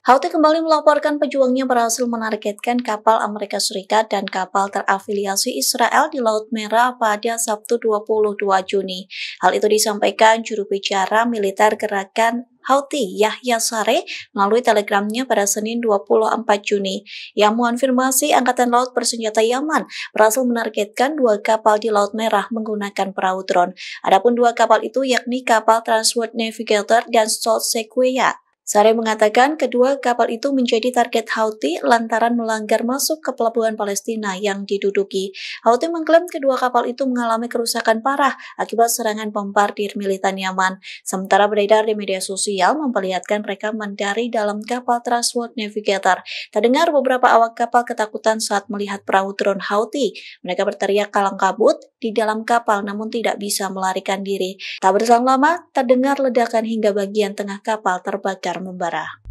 Houthi kembali melaporkan pejuangnya berhasil menargetkan kapal Amerika Serikat dan kapal terafiliasi Israel di Laut Merah pada Sabtu 22 Juni. Hal itu disampaikan juru bicara militer gerakan Houthi Yahya Saree melalui telegramnya pada Senin 24 Juni yang mengonfirmasi Angkatan Laut bersenjata Yaman berhasil menargetkan 2 kapal di Laut Merah menggunakan perahu drone. Adapun 2 kapal itu yakni kapal Transworld Navigator dan Salt Sequoia. Saree mengatakan kedua kapal itu menjadi target Houthi lantaran melanggar masuk ke pelabuhan Palestina yang diduduki. Houthi mengklaim kedua kapal itu mengalami kerusakan parah akibat serangan bombardir militer Yaman. Sementara beredar di media sosial memperlihatkan rekaman dari dalam kapal Transworld Navigator. Terdengar beberapa awak kapal ketakutan saat melihat perahu drone Houthi. Mereka berteriak kalang kabut di dalam kapal namun tidak bisa melarikan diri. Tak berselang lama, terdengar ledakan hingga bagian tengah kapal terbakar membara.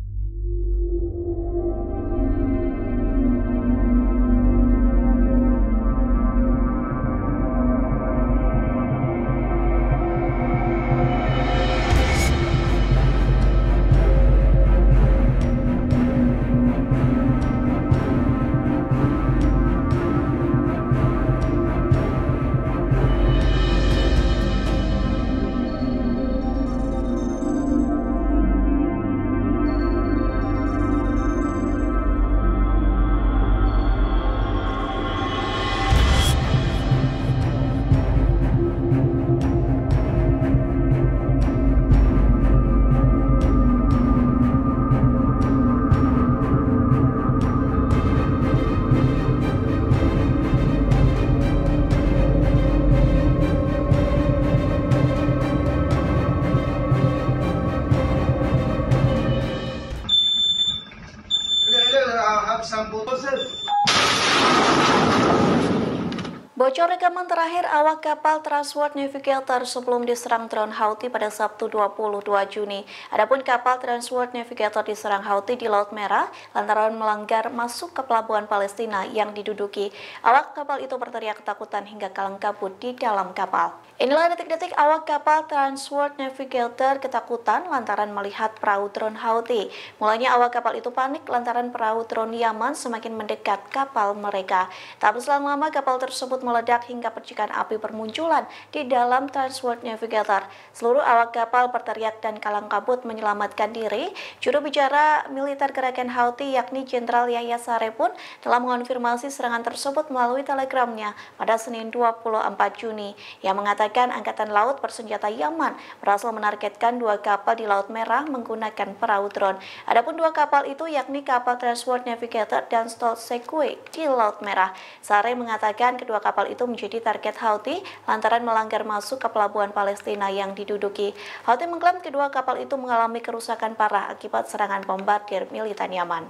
Bocor rekaman terakhir awak kapal Transworld Navigator sebelum diserang drone Houthi pada Sabtu 22 Juni. Adapun kapal Transworld Navigator diserang Houthi di Laut Merah lantaran melanggar masuk ke pelabuhan Palestina yang diduduki. Awak kapal itu berteriak ketakutan hingga kalang kabut di dalam kapal. Inilah detik-detik awak kapal Transworld Navigator ketakutan lantaran melihat perahu drone Houthi. Mulanya awak kapal itu panik lantaran perahu drone Yaman semakin mendekat kapal mereka. Tak berselang lama kapal tersebut meledak hingga percikan api bermunculan di dalam Transworld Navigator. Seluruh awak kapal berteriak dan kalang kabut menyelamatkan diri. Juru bicara militer gerakan Houthi yakni Jenderal Yahya Saree pun telah mengonfirmasi serangan tersebut melalui telegramnya pada Senin 24 Juni yang mengatakan Angkatan Laut bersenjata Yaman berhasil menargetkan 2 kapal di Laut Merah menggunakan perahu drone. Adapun 2 kapal itu yakni kapal Transworld Navigator dan Salt Sequoia di Laut Merah. Saree mengatakan kedua kapal itu menjadi target Houthi lantaran melanggar masuk ke pelabuhan Palestina yang diduduki. Houthi mengklaim kedua kapal itu mengalami kerusakan parah akibat serangan bombardir militer Yaman.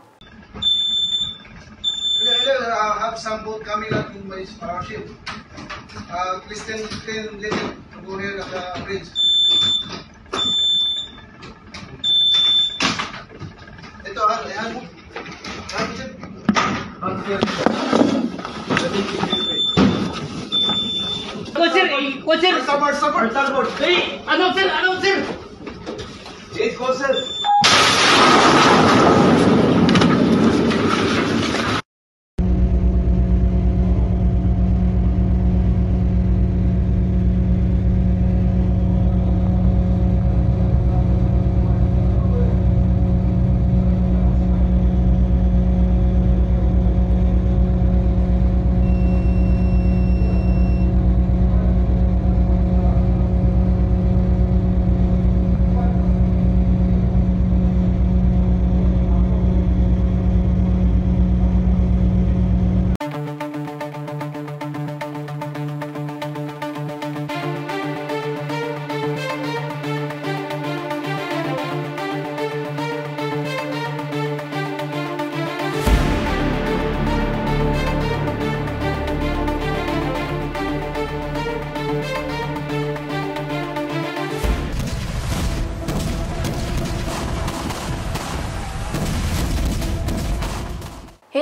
Coacher, starboard. Hey, announcer. Change course, sir.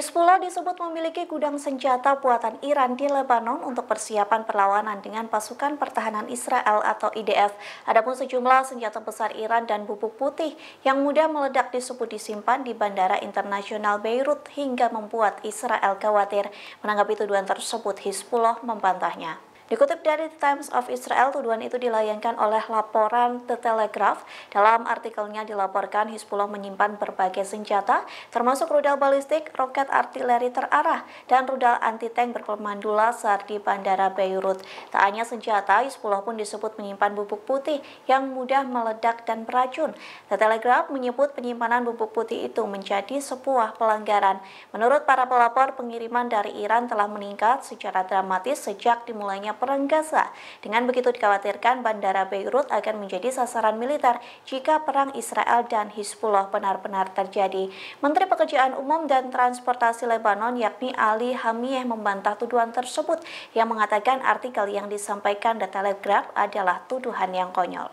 Hizbullah disebut memiliki gudang senjata buatan Iran di Lebanon untuk persiapan perlawanan dengan pasukan pertahanan Israel atau IDF. Adapun sejumlah senjata besar Iran dan bubuk putih yang mudah meledak disebut disimpan di Bandara Internasional Beirut hingga membuat Israel khawatir. Menanggapi tuduhan tersebut, Hizbullah membantahnya. Dikutip dari The Times of Israel, tuduhan itu dilayangkan oleh laporan The Telegraph. Dalam artikelnya dilaporkan Hizbullah menyimpan berbagai senjata, termasuk rudal balistik, roket artileri terarah, dan rudal anti-tank berpemandu laser di Bandara Beirut. Tak hanya senjata, Hizbullah pun disebut menyimpan bubuk putih yang mudah meledak dan beracun. The Telegraph menyebut penyimpanan bubuk putih itu menjadi sebuah pelanggaran. Menurut para pelapor, pengiriman dari Iran telah meningkat secara dramatis sejak dimulainya Perang Gaza. Dengan begitu dikhawatirkan Bandara Beirut akan menjadi sasaran militer jika perang Israel dan Hizbullah benar-benar terjadi. Menteri Pekerjaan Umum dan Transportasi Lebanon yakni Ali Hamiyeh membantah tuduhan tersebut yang mengatakan artikel yang disampaikan The Telegraph adalah tuduhan yang konyol.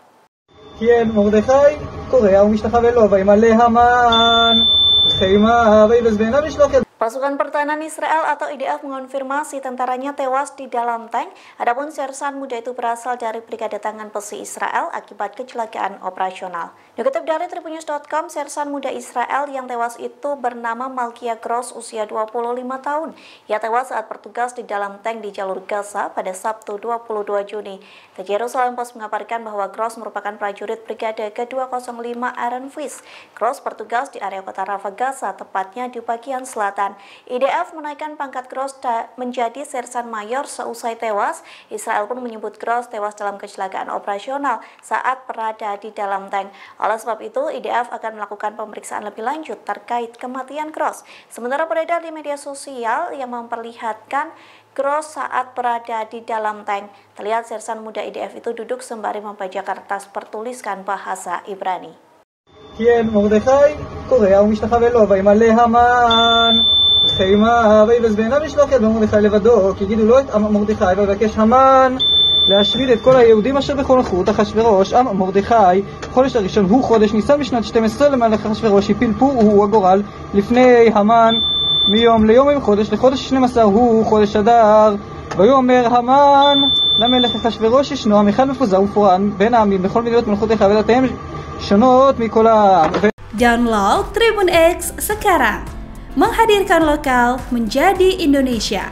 Kiel Mordechai Korea ומשתחווה לו וימלא המן חיימה ויבז בעיניו לשלוח יד. Pasukan Pertahanan Israel atau IDF mengonfirmasi tentaranya tewas di dalam tank. Adapun sersan muda itu berasal dari Brigade Tangan Besi Israel akibat kecelakaan operasional. Dikutip dari Tribunnews.com, sersan muda Israel yang tewas itu bernama Malkia Gross, usia 25 tahun. Ia tewas saat bertugas di dalam tank di jalur Gaza pada Sabtu 22 Juni. The Jerusalem Post mengabarkan bahwa Gross merupakan prajurit Brigade ke-205 Iron Fist. Gross bertugas di area kota Rafah, Gaza, tepatnya di bagian selatan. IDF menaikkan pangkat Gross menjadi sersan mayor seusai tewas. Israel pun menyebut Gross tewas dalam kecelakaan operasional saat berada di dalam tank. Oleh sebab itu, IDF akan melakukan pemeriksaan lebih lanjut terkait kematian Gross. Sementara beredar di media sosial yang memperlihatkan Gross saat berada di dalam tank. Terlihat sersan muda IDF itu duduk sembari membaca kertas bertuliskan bahasa Ibrani. Kiel Mordechai Korea ומשתחווה לו וימלא המן חיימה ויבז בעיניו לשלוח יד במרדכי לבדו כי יגידו לו את עם מרדכי ויבקש המן להשמיד את כל היהודים אשר בכל נחות אחשוורוש. עם מרדכי חודש הראשון הוא חודש ניסן בשנת 12 למלך אחשוורוש הפיל פור הוא הגורל לפני המן מיום ליום וחודש לחודש 12 הוא חודש אדר. ויאמר המן למלך אחשוורוש ישנו עם אחד מפוזר ופורען בין העמים בכל מדינות מלכותיך ודתיהם שונות מכל העם. Download Tribun X sekarang, menghadirkan lokal menjadi Indonesia.